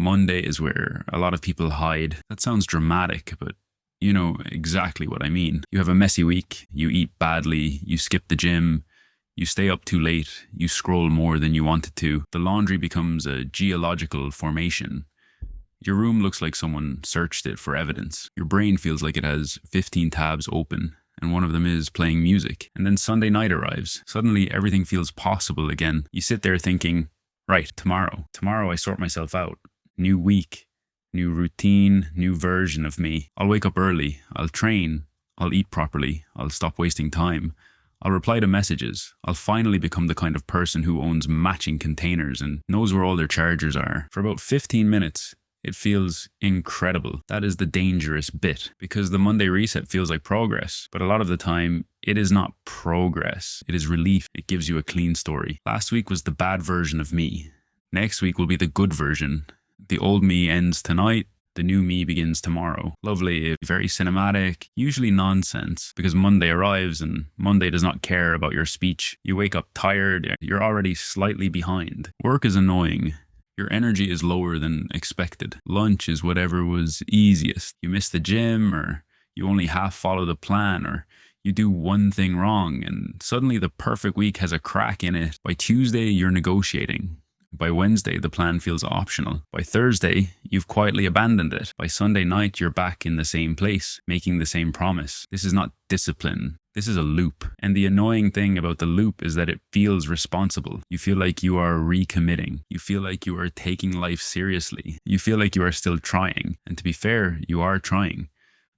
Monday is where a lot of people hide. That sounds dramatic, but you know exactly what I mean. You have a messy week, you eat badly, you skip the gym, you stay up too late, you scroll more than you wanted to. The laundry becomes a geological formation. Your room looks like someone searched it for evidence. Your brain feels like it has 15 tabs open, and one of them is playing music. And then Sunday night arrives. Suddenly everything feels possible again. You sit there thinking, right, tomorrow I sort myself out. New week, new routine, new version of me. I'll wake up early, I'll train, I'll eat properly, I'll stop wasting time. I'll reply to messages. I'll finally become the kind of person who owns matching containers and knows where all their chargers are. For about 15 minutes, it feels incredible. That is the dangerous bit, because the Monday reset feels like progress, but a lot of the time it is not progress. It is relief. It gives you a clean story. Last week was the bad version of me. Next week will be the good version. The old me ends tonight. The new me begins tomorrow. Lovely, very cinematic, usually nonsense, because Monday arrives and Monday does not care about your speech. You wake up tired. You're already slightly behind. Work is annoying. Your energy is lower than expected. Lunch is whatever was easiest. You miss the gym, or you only half follow the plan, or you do one thing wrong, and suddenly the perfect week has a crack in it. By Tuesday, you're negotiating. By Wednesday, the plan feels optional. By Thursday, you've quietly abandoned it. By Sunday night, you're back in the same place, making the same promise. This is not discipline. This is a loop. And the annoying thing about the loop is that it feels responsible. You feel like you are recommitting. You feel like you are taking life seriously. You feel like you are still trying. And to be fair, you are trying.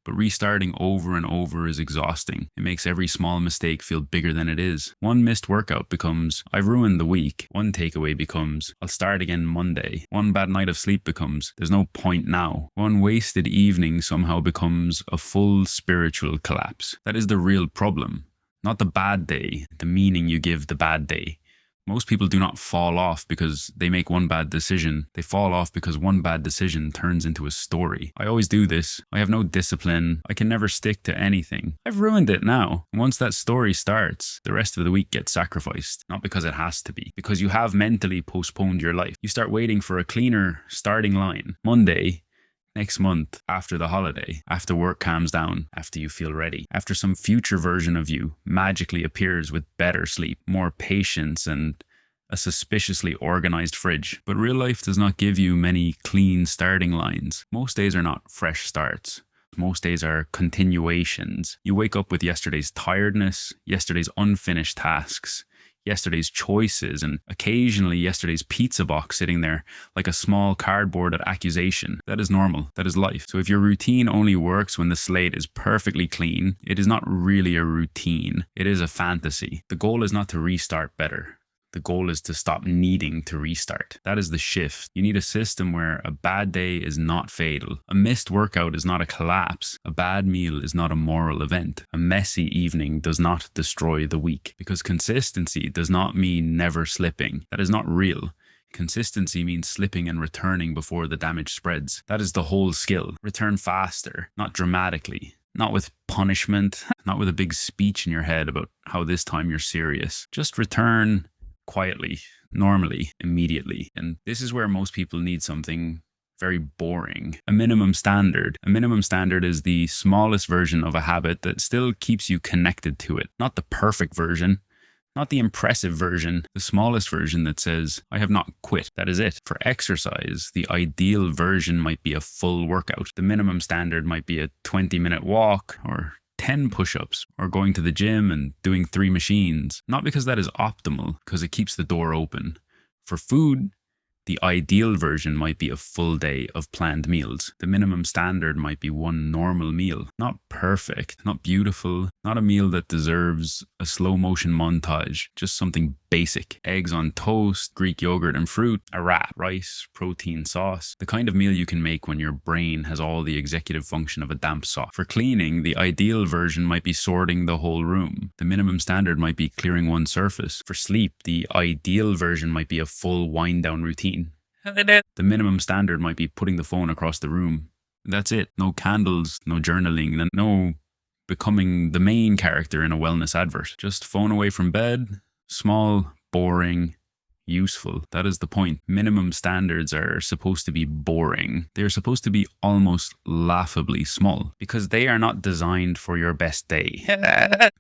But restarting over and over is exhausting. It makes every small mistake feel bigger than it is. One missed workout becomes, I've ruined the week. One takeaway becomes, I'll start again Monday. One bad night of sleep becomes, there's no point now. One wasted evening somehow becomes a full spiritual collapse. That is the real problem. Not the bad day, the meaning you give the bad day. Most people do not fall off because they make one bad decision. They fall off because one bad decision turns into a story. I always do this. I have no discipline. I can never stick to anything. I've ruined it now. Once that story starts, the rest of the week gets sacrificed. Not because it has to be. Because you have mentally postponed your life. You start waiting for a cleaner starting line. Monday, next month, after the holiday, after work calms down, after you feel ready, after some future version of you magically appears with better sleep, more patience, and a suspiciously organized fridge. But real life does not give you many clean starting lines. Most days are not fresh starts. Most days are continuations. You wake up with yesterday's tiredness, yesterday's unfinished tasks, yesterday's choices, and occasionally yesterday's pizza box sitting there like a small cardboard accusation. That is normal. That is life. So if your routine only works when the slate is perfectly clean, it is not really a routine. It is a fantasy. The goal is not to restart better. The goal is to stop needing to restart. That is the shift. You need a system where a bad day is not fatal. A missed workout is not a collapse. A bad meal is not a moral event. A messy evening does not destroy the week. Because consistency does not mean never slipping. That is not real. Consistency means slipping and returning before the damage spreads. That is the whole skill. Return faster, not dramatically. Not with punishment, not with a big speech in your head about how this time you're serious. Just return quietly, normally, immediately. And this is where most people need something very boring. A minimum standard. A minimum standard is the smallest version of a habit that still keeps you connected to it. Not the perfect version, not the impressive version, the smallest version that says, I have not quit. That is it. For exercise, the ideal version might be a full workout. The minimum standard might be a 20-minute walk, or 10 push-ups, or going to the gym and doing 3 machines. Not because that is optimal, because it keeps the door open. For food, the ideal version might be a full day of planned meals. The minimum standard might be one normal meal. Not perfect, not beautiful, not a meal that deserves a slow motion montage, just something basic. Eggs on toast, Greek yogurt and fruit, a wrap, rice, protein sauce. The kind of meal you can make when your brain has all the executive function of a damp sock. For cleaning, the ideal version might be sorting the whole room. The minimum standard might be clearing one surface. For sleep, the ideal version might be a full wind down routine. The minimum standard might be putting the phone across the room. That's it. No candles, no journaling, and no becoming the main character in a wellness advert. Just phone away from bed, small, boring, useful. That is the point. Minimum standards are supposed to be boring. They are supposed to be almost laughably small because they are not designed for your best day.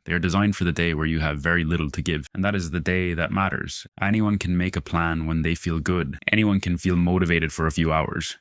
They are designed for the day where you have very little to give, and that is the day that matters. Anyone can make a plan when they feel good. Anyone can feel motivated for a few hours.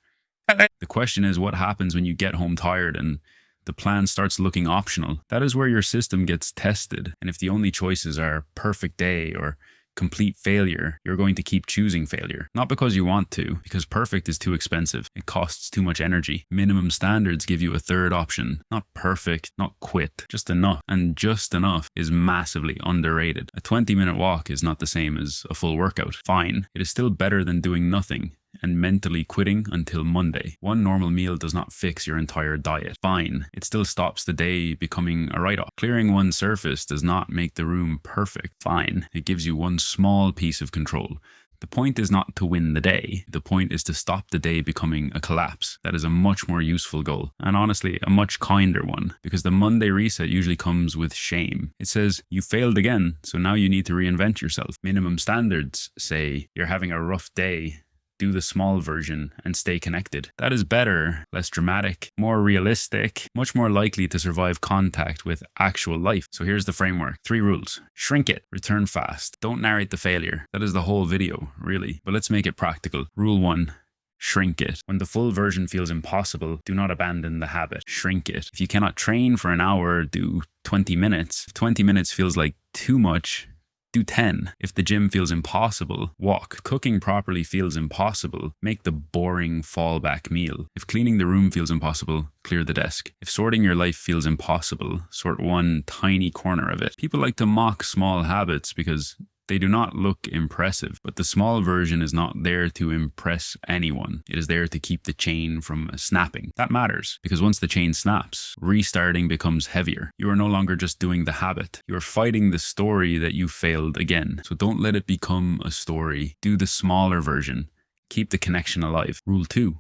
The question is, what happens when you get home tired and the plan starts looking optional? That is where your system gets tested. And if the only choices are perfect day or complete failure, you're going to keep choosing failure. Not because you want to, because perfect is too expensive. It costs too much energy. Minimum standards give you a third option. Not perfect, not quit, just enough. And just enough is massively underrated. A 20-minute walk is not the same as a full workout. Fine. It is still better than doing nothing and mentally quitting until Monday. One normal meal does not fix your entire diet. Fine. It still stops the day becoming a write-off. Clearing one surface does not make the room perfect. Fine. It gives you one small piece of control. The point is not to win the day. The point is to stop the day becoming a collapse. That is a much more useful goal, and honestly, a much kinder one, because the Monday reset usually comes with shame. It says, you failed again, so now you need to reinvent yourself. Minimum standards say, you're having a rough day. Do the small version and stay connected. That is better, less dramatic, more realistic, much more likely to survive contact with actual life. So here's the framework. 3 rules. Shrink it. Return fast. Don't narrate the failure. That is the whole video, really. But let's make it practical. Rule 1. Shrink it. When the full version feels impossible, do not abandon the habit. Shrink it. If you cannot train for an hour, do 20 minutes. If 20 minutes feels like too much, do 10. If the gym feels impossible, walk. Cooking properly feels impossible, make the boring fallback meal. If cleaning the room feels impossible, clear the desk. If sorting your life feels impossible, sort one tiny corner of it. People like to mock small habits because they do not look impressive, but the small version is not there to impress anyone. It is there to keep the chain from snapping. That matters, because once the chain snaps, restarting becomes heavier. You are no longer just doing the habit. You are fighting the story that you failed again. So don't let it become a story. Do the smaller version. Keep the connection alive. Rule 2.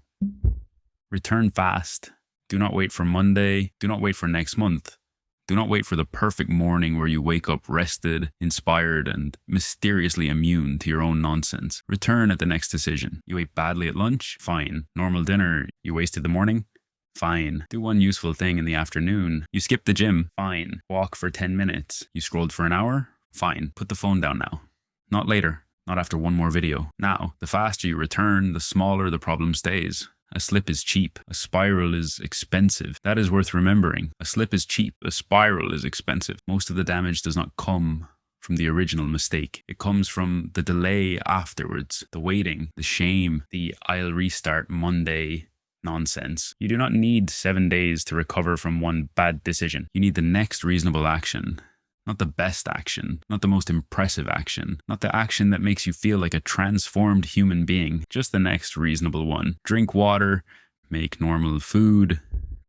Return fast. Do not wait for Monday. Do not wait for next month. Do not wait for the perfect morning where you wake up rested, inspired, and mysteriously immune to your own nonsense. Return at the next decision. You ate badly at lunch? Fine. Normal dinner? You wasted the morning? Fine. Do one useful thing in the afternoon. You skipped the gym? Fine. Walk for 10 minutes. You scrolled for an hour? Fine. Put the phone down now. Not later. Not after one more video. Now, the faster you return, the smaller the problem stays. A slip is cheap. A spiral is expensive. That is worth remembering. A slip is cheap. A spiral is expensive. Most of the damage does not come from the original mistake. It comes from the delay afterwards, the waiting, the shame, the I'll restart Monday nonsense. You do not need 7 days to recover from one bad decision. You need the next reasonable action. Not the best action, not the most impressive action, not the action that makes you feel like a transformed human being, just the next reasonable one. Drink water, make normal food,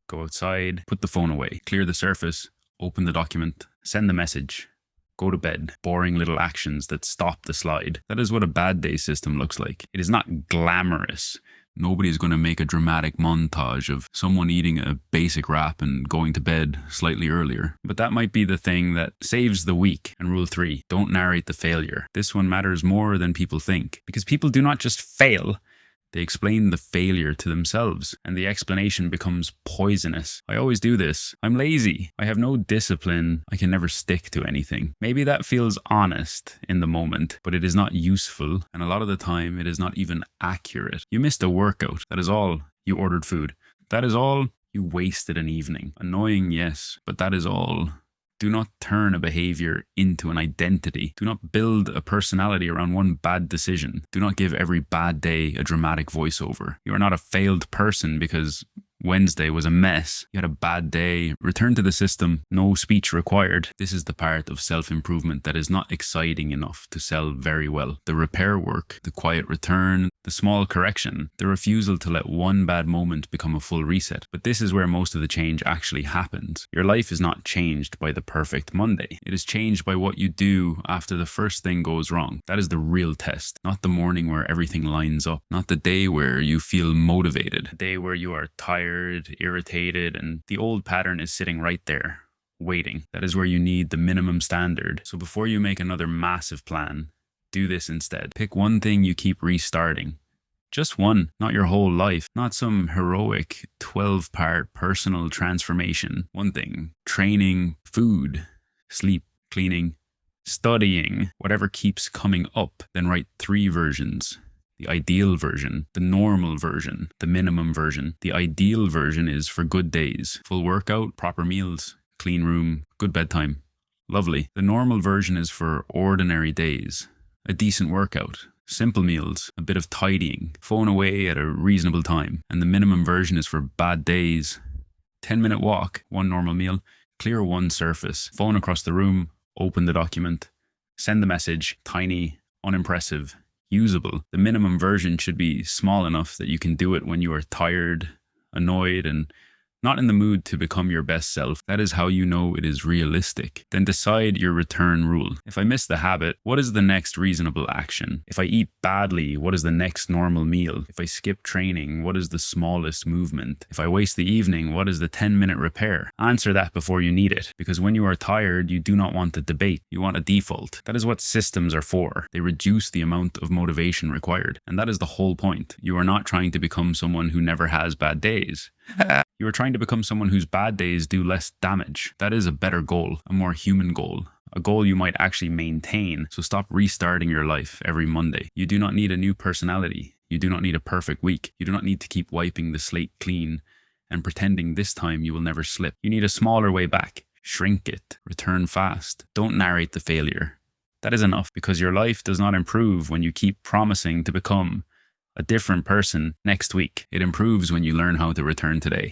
go outside, put the phone away, clear the surface, open the document, send the message, go to bed. Boring little actions that stop the slide. That is what a bad day system looks like. It is not glamorous. Nobody is going to make a dramatic montage of someone eating a basic wrap and going to bed slightly earlier. But that might be the thing that saves the week. And rule 3, don't narrate the failure. This one matters more than people think, because people do not just fail. They explain the failure to themselves, and the explanation becomes poisonous. I always do this. I'm lazy. I have no discipline. I can never stick to anything. Maybe that feels honest in the moment, but it is not useful, and a lot of the time it is not even accurate. You missed a workout. That is all. You ordered food. That is all. You wasted an evening. Annoying, yes, but that is all. Do not turn a behavior into an identity. Do not build a personality around one bad decision. Do not give every bad day a dramatic voiceover. You are not a failed person because Wednesday was a mess. You had a bad day. Return to the system. No speech required. This is the part of self-improvement that is not exciting enough to sell very well. The repair work, the quiet return, the small correction, the refusal to let one bad moment become a full reset. But this is where most of the change actually happens. Your life is not changed by the perfect Monday. It is changed by what you do after the first thing goes wrong. That is the real test, not the morning where everything lines up, not the day where you feel motivated, the day where you are tired, irritated, and the old pattern is sitting right there, waiting. That is where you need the minimum standard. So before you make another massive plan, Do this instead. Pick one thing you keep restarting. Just one, not your whole life, not some heroic 12-part personal transformation. One thing: training, food, sleep, cleaning, studying. Whatever keeps coming up, then write 3 versions. The ideal version, the normal version, the minimum version. The ideal version is for good days: full workout, proper meals, clean room, good bedtime. Lovely. The normal version is for ordinary days: a decent workout, simple meals, a bit of tidying, phone away at a reasonable time. And the minimum version is for bad days: 10-minute walk, 1 normal meal, clear 1 surface, phone across the room, open the document, send the message, tiny, unimpressive, usable. The minimum version should be small enough that you can do it when you are tired, annoyed, and not in the mood to become your best self. That is how you know it is realistic. Then decide your return rule. If I miss the habit, what is the next reasonable action? If I eat badly, what is the next normal meal? If I skip training, what is the smallest movement? If I waste the evening, what is the 10-minute repair? Answer that before you need it, because when you are tired, you do not want a debate. You want a default. That is what systems are for. They reduce the amount of motivation required. And that is the whole point. You are not trying to become someone who never has bad days. You are trying to become someone whose bad days do less damage. That is a better goal, a more human goal, a goal you might actually maintain. So stop restarting your life every Monday. You do not need a new personality. You do not need a perfect week. You do not need to keep wiping the slate clean and pretending this time you will never slip. You need a smaller way back. Shrink it. Return fast. Don't narrate the failure. That is enough, because your life does not improve when you keep promising to become a different person next week. It improves when you learn how to return today.